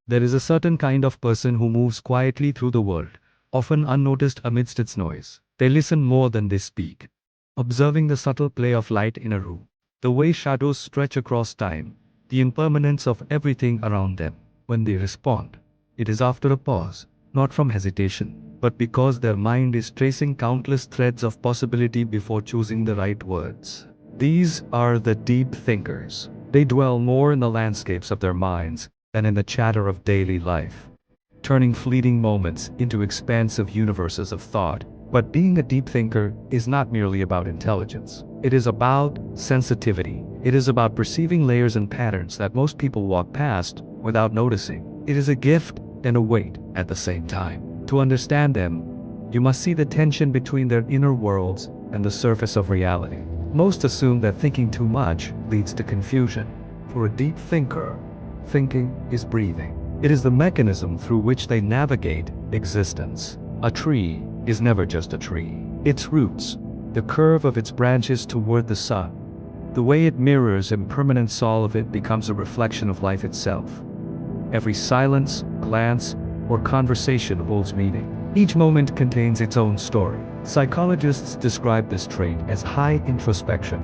There is a certain kind of person who moves quietly through the world, often unnoticed amidst its noise. They listen more than they speak, observing the subtle play of light in a room, the way shadows stretch across time, the impermanence of everything around them. When they respond, it is after a pause, not from hesitation, but because their mind is tracing countless threads of possibility before choosing the right words. These are the deep thinkers. They dwell more in the landscapes of their minds than in the chatter of daily life, turning fleeting moments into expansive universes of thought. But being a deep thinker is not merely about intelligence. It is about sensitivity. It is about perceiving layers and patterns that most people walk past without noticing. It is a gift and a weight at the same time. To understand them, you must see the tension between their inner worlds and the surface of reality. Most assume that thinking too much leads to confusion. For a deep thinker, thinking is breathing. It is the mechanism through which they navigate existence. A tree is never just a tree. Its roots, the curve of its branches toward the sun, the way it mirrors impermanence, all of it becomes a reflection of life itself. Every silence, glance, or conversation holds meaning. Each moment contains its own story. Psychologists describe this trait as high introspection,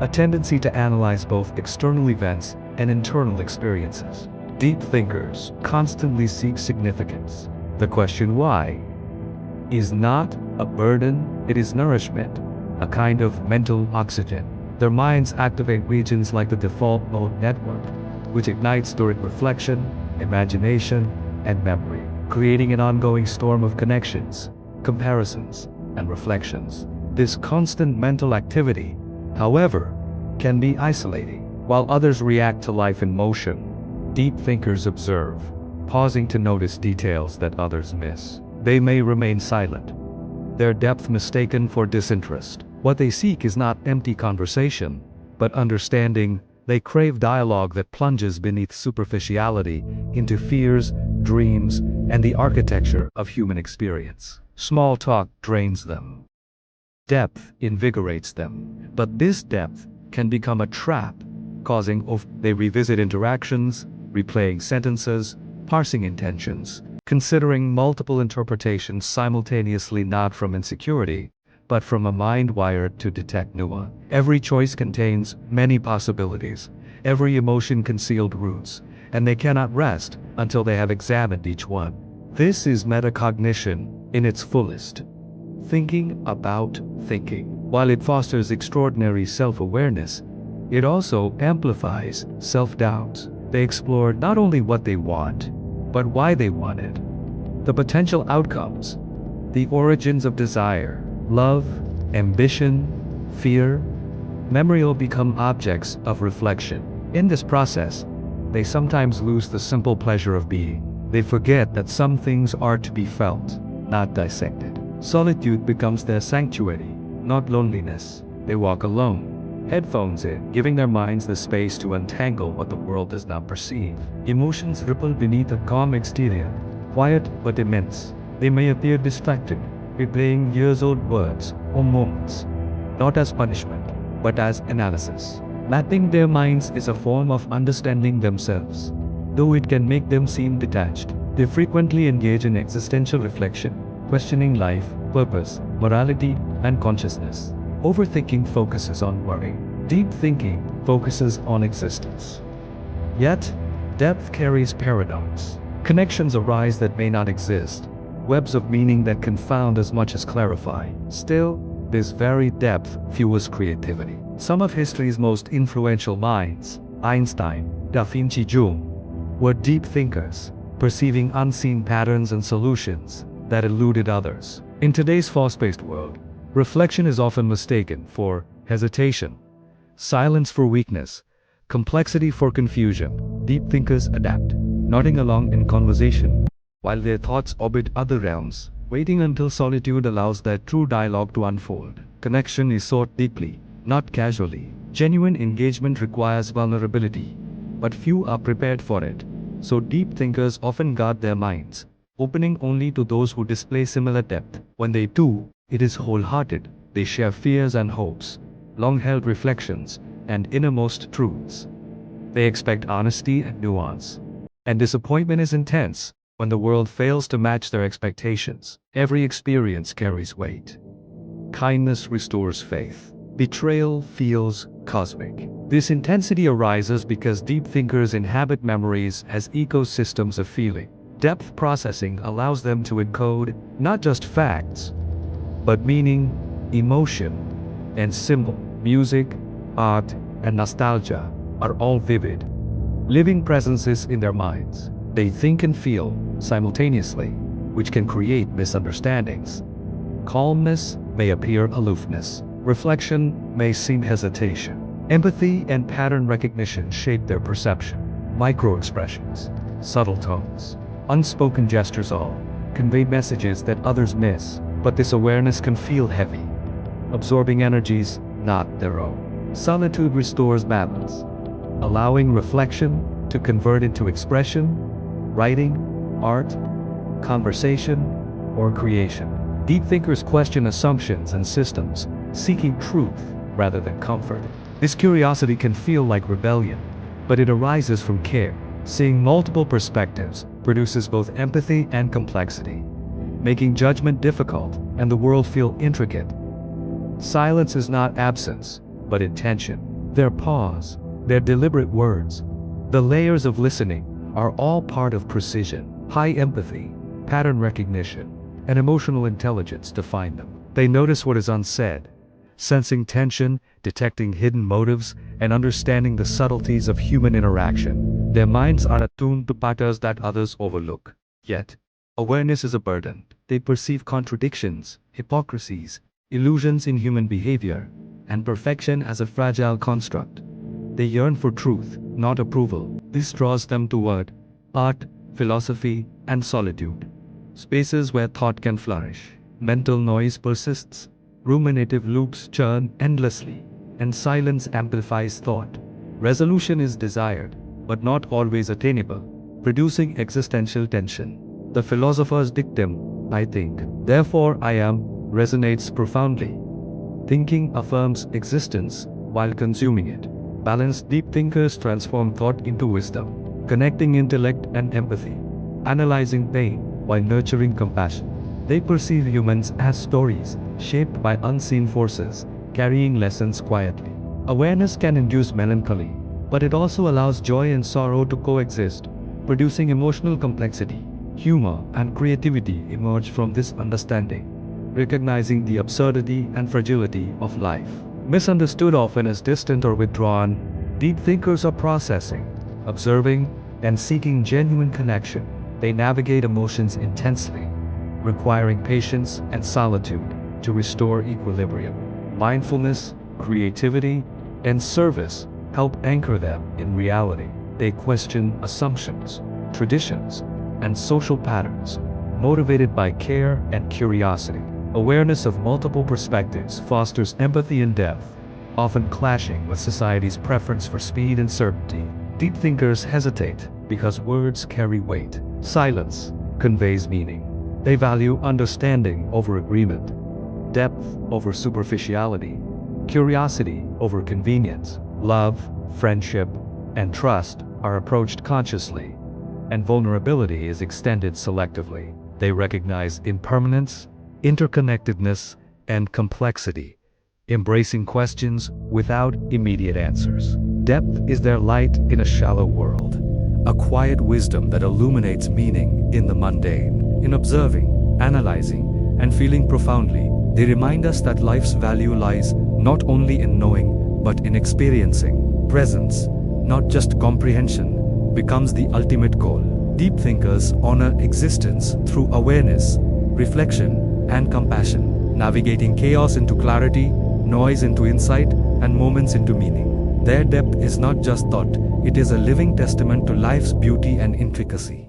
a tendency to analyze both external events and internal experiences. Deep thinkers constantly seek significance. The question why is not a burden, it is nourishment, a kind of mental oxygen. Their minds activate regions like the default mode network, which ignites during reflection, imagination, and memory, creating an ongoing storm of connections, comparisons, and reflections. This constant mental activity, however, can be isolating. While others react to life in motion, deep thinkers observe, pausing to notice details that others miss. They may remain silent, their depth mistaken for disinterest. What they seek is not empty conversation, but understanding. They crave dialogue that plunges beneath superficiality into fears, dreams, and the architecture of human experience. Small talk drains them. Depth invigorates them. But this depth can become a trap, causing they revisit interactions, replaying sentences, parsing intentions, considering multiple interpretations simultaneously, not from insecurity, but from a mind wired to detect nuance. Every choice contains many possibilities, every emotion concealed roots, and they cannot rest until they have examined each one. This is meta-cognition in its fullest. Thinking about thinking. While it fosters extraordinary self-awareness, it also amplifies self-doubts. They explore not only what they want, but why they want it, the potential outcomes, the origins of desire, love, ambition, fear. Memory all become objects of reflection. In this process, they sometimes lose the simple pleasure of being. They forget that some things are to be felt, not dissected. Solitude becomes their sanctuary, not loneliness. They walk alone, headphones in, giving their minds the space to untangle what the world does not perceive. Emotions ripple beneath a calm exterior, quiet but immense. They may appear distracted, replaying years-old words or moments, not as punishment, but as analysis. Mapping their minds is a form of understanding themselves. Though it can make them seem detached, they frequently engage in existential reflection, questioning life, purpose, morality, and consciousness. Overthinking focuses on worry. Deep thinking focuses on existence. Yet, depth carries paradox. Connections arise that may not exist, webs of meaning that confound as much as clarify. Still, this very depth fuels creativity. Some of history's most influential minds, Einstein, Da Vinci Jr., were deep thinkers, perceiving unseen patterns and solutions that eluded others. In today's fast-paced world, reflection is often mistaken for hesitation, silence for weakness, complexity for confusion. Deep thinkers adapt, nodding along in conversation, while their thoughts orbit other realms, waiting until solitude allows their true dialogue to unfold. Connection is sought deeply, not casually. Genuine engagement requires vulnerability, but few are prepared for it. So deep thinkers often guard their minds, opening only to those who display similar depth. When they do, it is wholehearted. They share fears and hopes, long-held reflections, and innermost truths. They expect honesty and nuance, And disappointment is intense. When the world fails to match their expectations, every experience carries weight. Kindness restores faith. Betrayal feels cosmic. This intensity arises because deep thinkers inhabit memories as ecosystems of feeling. Depth processing allows them to encode not just facts, but meaning, emotion, and symbol. Music, art, and nostalgia are all vivid, living presences in their minds. They think and feel simultaneously, which can create misunderstandings. Calmness may appear aloofness. Reflection may seem hesitation. Empathy and pattern recognition shape their perception. Micro-expressions, subtle tones, unspoken gestures all convey messages that others miss, but this awareness can feel heavy, absorbing energies not their own. Solitude restores balance, allowing reflection to convert into expression, writing, art, conversation, or creation. Deep thinkers question assumptions and systems, seeking truth rather than comfort. This curiosity can feel like rebellion, but it arises from care. Seeing multiple perspectives produces both empathy and complexity, making judgment difficult and the world feel intricate. Silence is not absence, but intention. Their pause, their deliberate words, the layers of listening are all part of precision. High empathy, pattern recognition, and emotional intelligence define them. They notice what is unsaid, sensing tension, detecting hidden motives, and understanding the subtleties of human interaction. Their minds are attuned to patterns that others overlook. Yet, awareness is a burden. They perceive contradictions, hypocrisies, illusions in human behavior, and perfection as a fragile construct. They yearn for truth, not approval. This draws them toward art, philosophy, and solitude, spaces where thought can flourish. Mental noise persists, ruminative loops churn endlessly, and silence amplifies thought. Resolution is desired, but not always attainable, producing existential tension. The philosopher's dictum, "I think, therefore I am," resonates profoundly. Thinking affirms existence while consuming it. Balanced deep thinkers transform thought into wisdom, connecting intellect and empathy, analyzing pain while nurturing compassion. They perceive humans as stories, shaped by unseen forces, carrying lessons quietly. Awareness can induce melancholy, but it also allows joy and sorrow to coexist, producing emotional complexity. Humor and creativity emerge from this understanding, recognizing the absurdity and fragility of life. Misunderstood often as distant or withdrawn, deep thinkers are processing, observing, and seeking genuine connection. They navigate emotions intensely, requiring patience and solitude to restore equilibrium. Mindfulness, creativity, and service help anchor them in reality. They question assumptions, traditions, and social patterns, motivated by care and curiosity. Awareness of multiple perspectives fosters empathy and depth, often clashing with society's preference for speed and certainty. Deep thinkers hesitate because words carry weight. Silence conveys meaning. They value understanding over agreement, depth over superficiality, curiosity over convenience. Love, friendship, and trust are approached consciously, and vulnerability is extended selectively. They recognize impermanence, interconnectedness, and complexity, embracing questions without immediate answers. Depth is their light in a shallow world, a quiet wisdom that illuminates meaning in the mundane. In observing, analyzing, and feeling profoundly, they remind us that life's value lies not only in knowing, but in experiencing. Presence, not just comprehension, becomes the ultimate goal. Deep thinkers honor existence through awareness, reflection, and compassion, navigating chaos into clarity, noise into insight, and moments into meaning. Their depth is not just thought, it is a living testament to life's beauty and intricacy.